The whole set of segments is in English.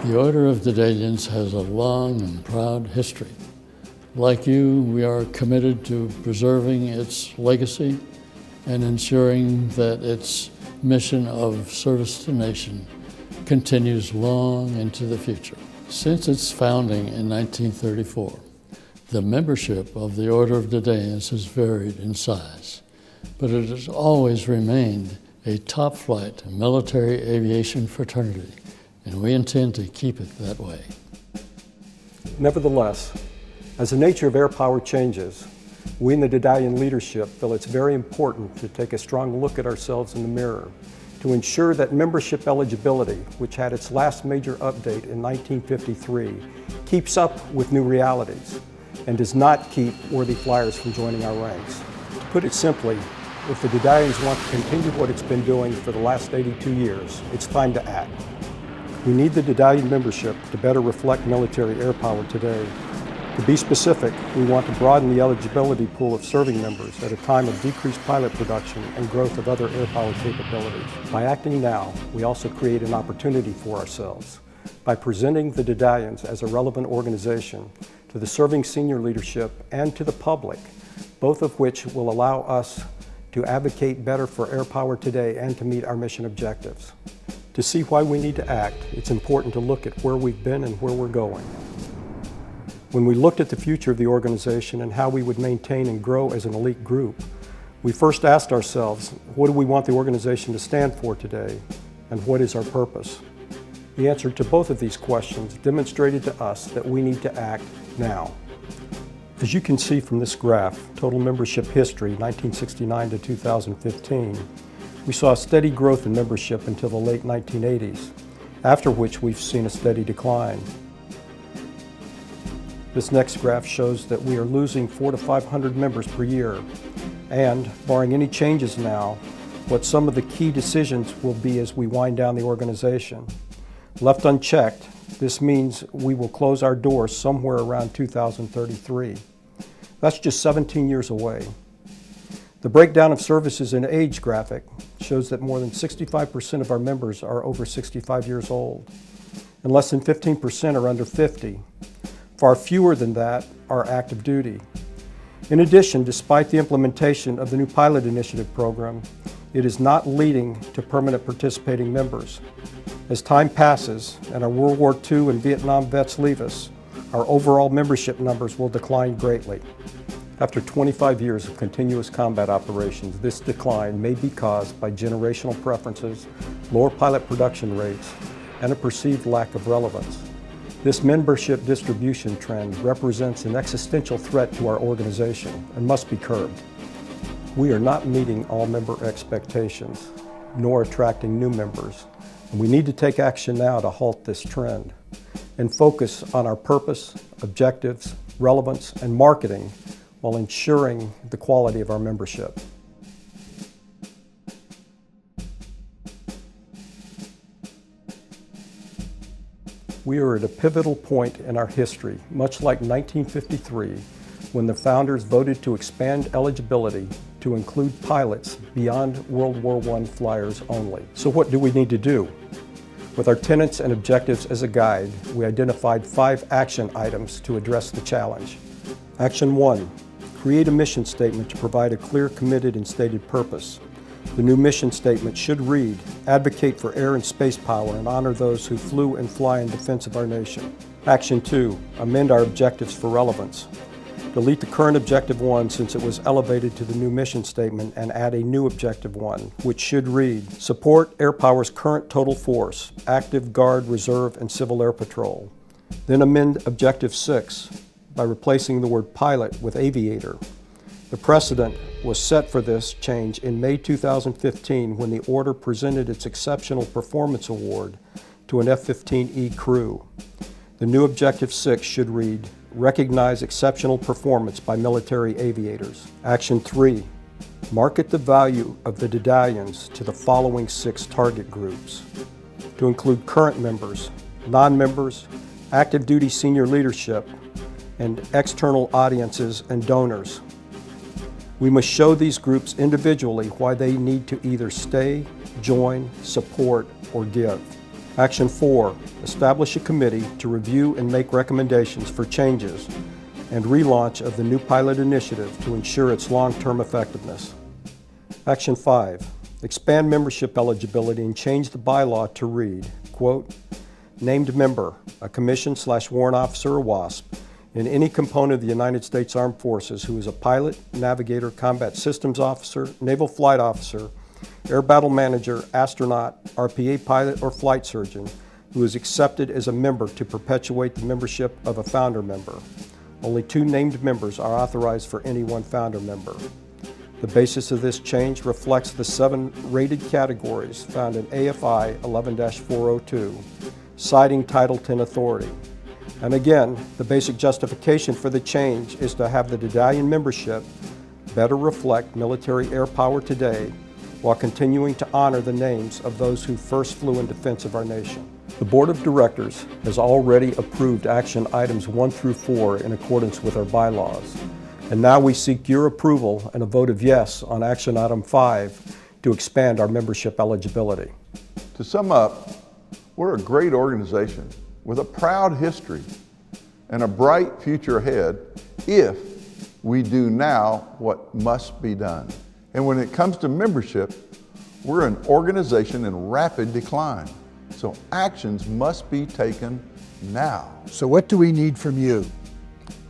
The Order of Daedalians has a long and proud history. Like you, we are committed to preserving its legacy and ensuring that its mission of service to nation continues long into the future. Since its founding in 1934, the membership of the Order of Daedalians has varied in size, but it has always remained a top-flight military aviation fraternity, and we intend to keep it that way. Nevertheless, as the nature of air power changes, we in the Daedalian leadership feel it's very important to take a strong look at ourselves in the mirror to ensure that membership eligibility, which had its last major update in 1953, keeps up with new realities and does not keep worthy flyers from joining our ranks. To put it simply, if the Daedalians want to continue what it's been doing for the last 82 years, it's time to act. We need the Daedalian membership to better reflect military air power today. To be specific, we want to broaden the eligibility pool of serving members at a time of decreased pilot production and growth of other air power capabilities. By acting now, we also create an opportunity for ourselves by presenting the Daedalians as a relevant organization to the serving senior leadership and to the public, both of which will allow us to advocate better for air power today and to meet our mission objectives. To see why we need to act, it's important to look at where we've been and where we're going. When we looked at the future of the organization and how we would maintain and grow as an elite group, we first asked ourselves, what do we want the organization to stand for today, and what is our purpose? The answer to both of these questions demonstrated to us that we need to act now. As you can see from this graph, total membership history, 1969 to 2015, we saw a steady growth in membership until the late 1980s, after which we've seen a steady decline. This next graph shows that we are losing 400 to 500 members per year, and, barring any changes now, what some of the key decisions will be as we wind down the organization. Left unchecked, this means we will close our doors somewhere around 2033. That's just 17 years away. The breakdown of services in age graphic shows that more than 65% of our members are over 65 years old, and less than 15% are under 50. Far fewer than that are active duty. In addition, despite the implementation of the new pilot initiative program, it is not leading to permanent participating members. As time passes and our World War II and Vietnam vets leave us, our overall membership numbers will decline greatly. After 25 years of continuous combat operations, this decline may be caused by generational preferences, lower pilot production rates, and a perceived lack of relevance. This membership distribution trend represents an existential threat to our organization and must be curbed. We are not meeting all member expectations, nor attracting new members, and we need to take action now to halt this trend and focus on our purpose, objectives, relevance, and marketing while ensuring the quality of our membership. We are at a pivotal point in our history, much like 1953, when the founders voted to expand eligibility to include pilots beyond World War I flyers only. So what do we need to do? With our tenets and objectives as a guide, we identified 5 action items to address the challenge. Action 1. Create a mission statement to provide a clear, committed, and stated purpose. The new mission statement should read, advocate for air and space power and honor those who flew and fly in defense of our nation. Action 2, amend our objectives for relevance. Delete the current Objective 1 since it was elevated to the new mission statement and add a new Objective 1, which should read, support Air Power's current total force, active, Guard, Reserve, and Civil Air Patrol. Then amend Objective 6 by replacing the word pilot with aviator. The precedent was set for this change in May 2015 when the Order presented its Exceptional Performance Award to an F-15E crew. The new Objective 6 should read, recognize exceptional performance by military aviators. Action 3, market the value of the Daedalians to the following 6 target groups, to include current members, non-members, active duty senior leadership, and external audiences and donors. We must show these groups individually why they need to either stay, join, support, or give. Action 4, establish a committee to review and make recommendations for changes and relaunch of the new pilot initiative to ensure its long-term effectiveness. Action 5, expand membership eligibility and change the bylaw to read, quote, named member, a commission/warrant officer or WASP, in any component of the United States Armed Forces who is a pilot, navigator, combat systems officer, naval flight officer, air battle manager, astronaut, RPA pilot, or flight surgeon who is accepted as a member to perpetuate the membership of a founder member. Only 2 named members are authorized for any one founder member. The basis of this change reflects the 7 rated categories found in AFI 11-402, citing Title 10 authority. And again, the basic justification for the change is to have the Daedalian membership better reflect military air power today while continuing to honor the names of those who first flew in defense of our nation. The Board of Directors has already approved action items 1 through 4 in accordance with our bylaws. And now we seek your approval and a vote of yes on action item 5 to expand our membership eligibility. To sum up, we're a great organization with a proud history and a bright future ahead if we do now what must be done. And when it comes to membership, we're an organization in rapid decline. So actions must be taken now. So what do we need from you?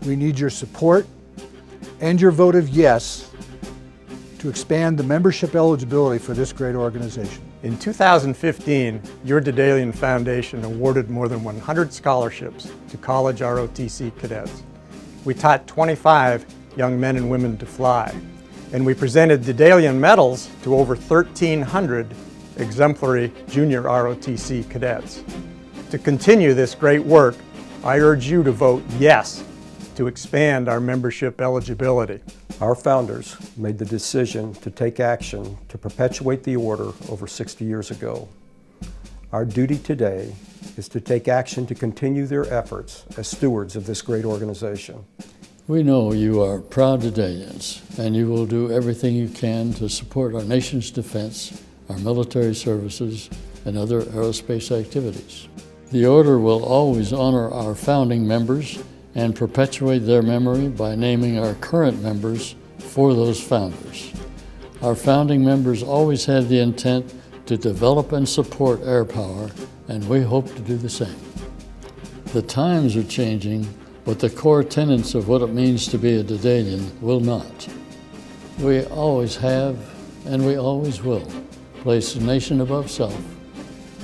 We need your support and your vote of yes to expand the membership eligibility for this great organization. In 2015, your Daedalian Foundation awarded more than 100 scholarships to college ROTC cadets. We taught 25 young men and women to fly, and we presented Daedalian medals to over 1,300 exemplary junior ROTC cadets. To continue this great work, I urge you to vote yes to expand our membership eligibility. Our founders made the decision to take action to perpetuate the order over 60 years ago. Our duty today is to take action to continue their efforts as stewards of this great organization. We know you are proud Daedalians, and you will do everything you can to support our nation's defense, our military services, and other aerospace activities. The Order will always honor our founding members and perpetuate their memory by naming our current members for those founders. Our founding members always had the intent to develop and support air power, and we hope to do the same. The times are changing, but the core tenets of what it means to be a Daedalian will not. We always have, and we always will, place the nation above self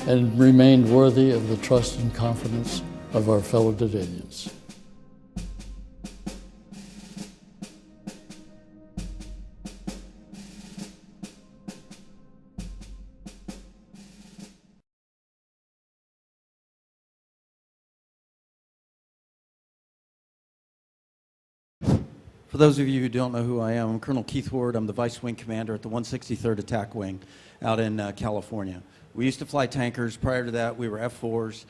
and remain worthy of the trust and confidence of our fellow Daedalians. For those of you who don't know who I am, I'm Colonel Keith Ward. I'm the Vice Wing Commander at the 163rd Attack Wing out in California. We used to fly tankers. Prior to that, we were F-4s.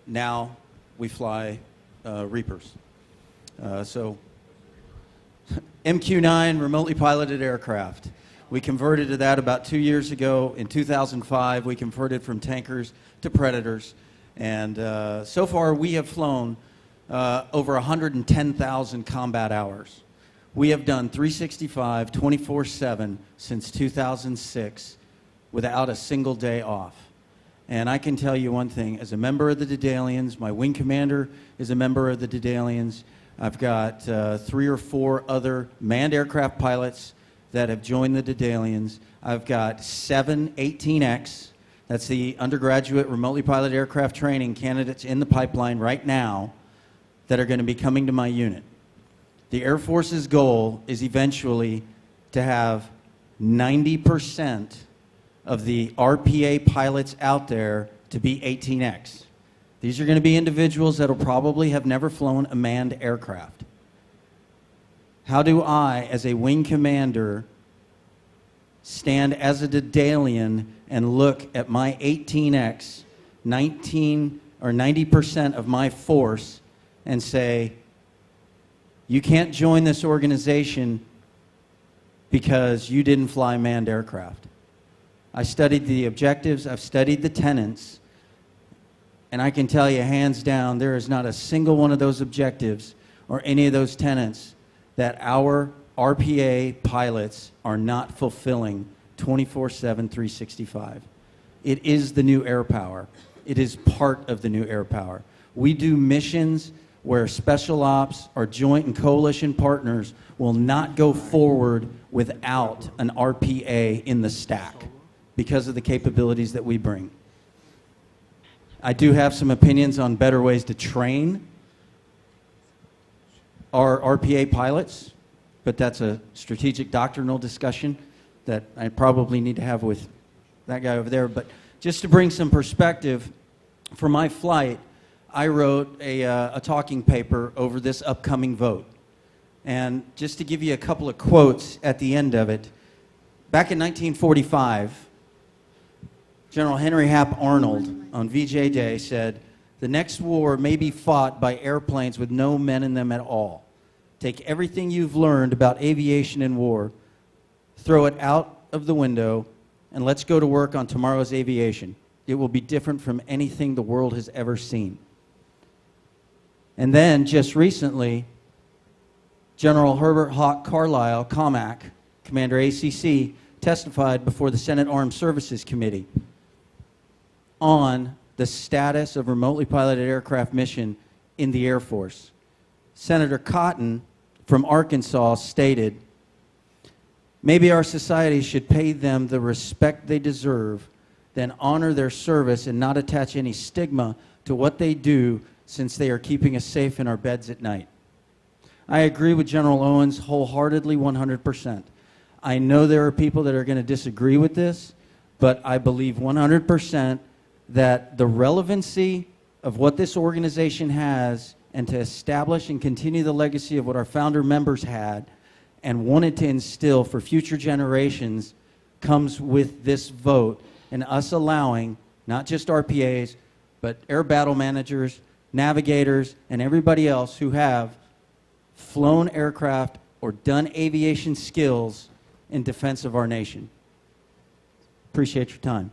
Now we fly Reapers. So MQ-9, remotely piloted aircraft. We converted to that about 2 years ago. In 2005, we converted from tankers to Predators. And so far, we have flown over 110,000 combat hours. We have done 365, 24/7 since 2006 without a single day off. And I can tell you one thing, as a member of the Daedalians, my wing commander is a member of the Daedalians. I've got 3 or 4 other manned aircraft pilots that have joined the Daedalians. I've got 7 18X, that's the undergraduate remotely piloted aircraft training candidates in the pipeline right now, that are going to be coming to my unit. The Air Force's goal is eventually to have 90% of the RPA pilots out there to be 18X. These are going to be individuals that will probably have never flown a manned aircraft. How do I, as a wing commander, stand as a Daedalian and look at my 18X, 19 or 90% of my force, and say, you can't join this organization because you didn't fly manned aircraft? I studied the objectives, I've studied the tenets, and I can tell you hands down, there is not a single one of those objectives or any of those tenets that our RPA pilots are not fulfilling 24/7, 365. It is the new air power. It is part of the new air power. We do missions where special ops, our joint and coalition partners will not go forward without an RPA in the stack because of the capabilities that we bring. I do have some opinions on better ways to train our RPA pilots, but that's a strategic doctrinal discussion that I probably need to have with that guy over there. But just to bring some perspective, for my flight, I wrote a talking paper over this upcoming vote. And just to give you a couple of quotes at the end of it, back in 1945, General Henry Hap Arnold on VJ Day said, "The next war may be fought by airplanes with no men in them at all. Take everything you've learned about aviation and war, throw it out of the window, and let's go to work on tomorrow's aviation. It will be different from anything the world has ever seen." And then, just recently, General Herbert Hawk Carlisle, COMAC, Commander ACC, testified before the Senate Armed Services Committee on the status of remotely piloted aircraft mission in the Air Force. Senator Cotton from Arkansas stated, "Maybe our society should pay them the respect they deserve, then honor their service and not attach any stigma to what they do, since they are keeping us safe in our beds at night." I agree with General Owens wholeheartedly, 100%. I know there are people that are going to disagree with this, but I believe 100% that the relevancy of what this organization has and to establish and continue the legacy of what our founder members had and wanted to instill for future generations comes with this vote and us allowing not just RPAs, but air battle managers, navigators, and everybody else who have flown aircraft or done aviation skills in defense of our nation. Appreciate your time.